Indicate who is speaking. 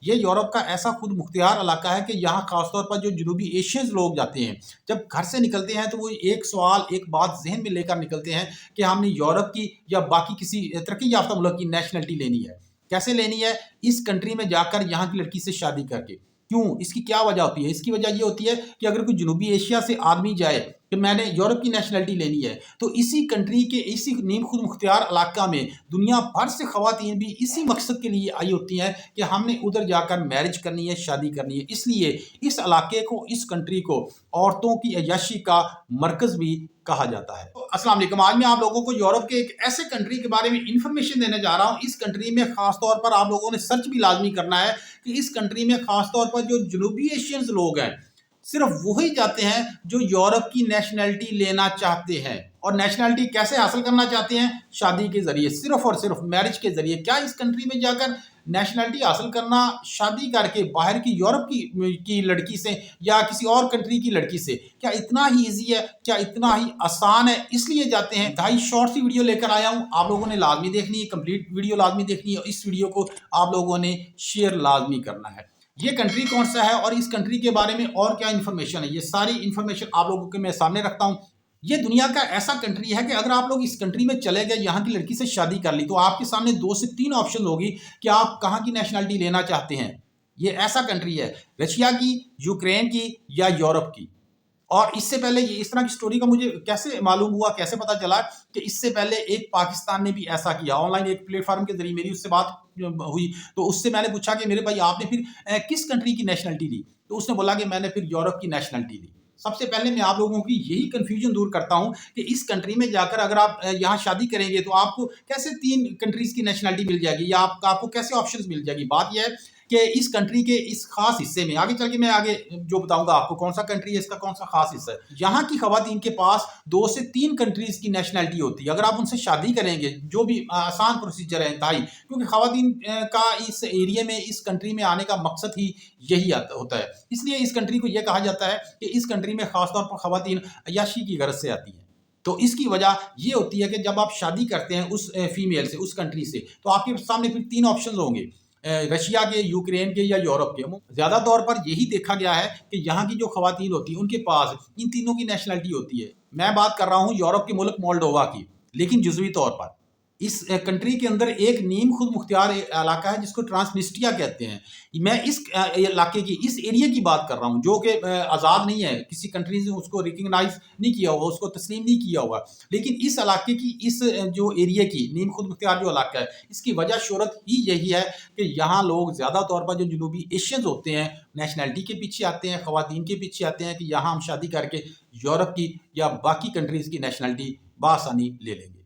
Speaker 1: ये यूरोप का ऐसा खुद मुख्तियार इलाका है कि यहाँ खासतौर पर जो जनूबी एशियंस लोग जाते हैं, जब घर से निकलते हैं तो वो एक सवाल, एक बात ज़हन में लेकर निकलते हैं कि हमने यूरोप की या बाकी किसी तरक्की याफ्ता मुल्क की नेशनैलिटी लेनी है। कैसे लेनी है? इस कंट्री में जाकर यहाँ की लड़की से शादी करके। क्यों? इसकी क्या वजह होती है? इसकी वजह ये होती है कि अगर कोई जनूबी एशिया से आदमी जाए कि मैंने यूरोप की नेशनैलिटी लेनी है, तो इसी कंट्री के इसी नीम खुद मुख्तियार इलाका में दुनिया भर से ख़वातीन भी इसी मकसद के लिए आई होती हैं कि हमने उधर जाकर मैरिज करनी है, शादी करनी है। इसलिए इस इलाके को, इस कंट्री को औरतों की अय्याशी का मरकज़ भी कहा जाता है। तो अस्सलाम वालेकुम, आज मैं आप लोगों को यूरोप के एक ऐसे कंट्री के बारे में इंफॉर्मेशन देने जा रहा हूँ। इस कंट्री में ख़ास तौर पर आप लोगों ने सर्च भी लाज़मी करना है कि इस कंट्री में ख़ास तौर पर जो जनूबी एशियंस लोग हैं, सिर्फ वही जाते हैं जो यूरोप की नेशनैलिटी लेना चाहते हैं। और नेशनैलिटी कैसे हासिल करना चाहते हैं? शादी के ज़रिए, सिर्फ और सिर्फ मैरिज के ज़रिए। क्या इस कंट्री में जाकर नेशनैलिटी हासिल करना शादी करके बाहर की यूरोप की लड़की से या किसी और कंट्री की लड़की से, क्या इतना ही ईजी है? क्या इतना ही आसान है? इसलिए जाते हैं। ढाई शॉर्ट सी वीडियो लेकर आया हूँ, आप लोगों ने लाजमी देखनी है, कंप्लीट वीडियो लाजमी देखनी है। इस वीडियो को आप लोगों ने शेयर लाजमी करना है। ये कंट्री कौन सा है और इस कंट्री के बारे में और क्या इन्फॉर्मेशन है, ये सारी इन्फॉर्मेशन आप लोगों के मैं सामने रखता हूँ। ये दुनिया का ऐसा कंट्री है कि अगर आप लोग इस कंट्री में चले गए, यहाँ की लड़की से शादी कर ली, तो आपके सामने 2 से 3 ऑप्शन होगी कि आप कहाँ की नेशनैलिटी लेना चाहते हैं। ये ऐसा कंट्री है, रशिया की, यूक्रेन की या यूरोप की। और इससे पहले ये इस तरह की स्टोरी का मुझे कैसे मालूम हुआ, कैसे पता चला कि इससे पहले एक पाकिस्तान ने भी ऐसा किया। ऑनलाइन एक प्लेटफॉर्म के जरिए मेरी उससे बात हुई, तो उससे मैंने पूछा कि मेरे भाई आपने फिर किस कंट्री की नेशनैलिटी ली? तो उसने बोला कि मैंने फिर यूरोप की नेशनैलिटी ली। सबसे पहले मैं आप लोगों की यही कन्फ्यूजन दूर करता हूँ कि इस कंट्री में जाकर अगर आप यहाँ शादी करेंगे तो आपको कैसे 3 कंट्रीज़ की नेशनैलिटी मिल जाएगी या आपको कैसे ऑप्शंस मिल जाएगी? बात यह है कि इस कंट्री के इस खास हिस्से में आगे चल के मैं आगे जो बताऊंगा आपको कौन सा कंट्री है, इसका कौन सा खास हिस्सा है। यहाँ की खवातीन के पास 2 से 3 कंट्रीज की नेशनैलिटी होती है। अगर आप उनसे शादी करेंगे, जो भी आसान प्रोसीजर है इंतहाई, क्योंकि खवातीन का इस एरिया में, इस कंट्री में आने का मकसद ही यही होता है। इसलिए इस कंट्री को यह कहा जाता है कि इस कंट्री में खासतौर पर खवातीन अय्याशी की गरज से आती है। तो इसकी वजह ये होती है कि जब आप शादी करते हैं उस फीमेल से, उस कंट्री से, तो आपके सामने फिर 3 ऑप्शन होंगे, रशिया के, यूक्रेन के या यूरोप के। ज़्यादा तौर पर यही देखा गया है कि यहाँ की जो खवातीन होती हैं उनके पास इन तीनों की नेशनैलिटी होती है। मैं बात कर रहा हूँ यूरोप के मुल्क मोल्डोवा की, लेकिन जुज़वी तौर पर। इस कंट्री के अंदर एक नीम खुद मुख्तियार इलाका है जिसको ट्रांसनिस्ट्रिया कहते हैं। मैं इस इलाके की, इस एरिया की बात कर रहा हूँ जो कि आज़ाद नहीं है, किसी कंट्री ने उसको रिकग्नाइज नहीं किया हुआ, उसको तस्लीम नहीं किया हुआ। लेकिन इस इलाके की, इस जो एरिया की नीम खुद मुख्तियार जो इलाका है, इसकी वजह शोहरत ही यही है कि यहाँ लोग ज़्यादा तौर पर जो जनूबी एशियंस होते हैं नेशनैलिटी के पीछे आते हैं, खवातीन के पीछे आते हैं कि यहाँ हम शादी करके यूरोप की या बाकी कंट्रीज़ की नेशनैलिटी बआसानी ले लेंगे।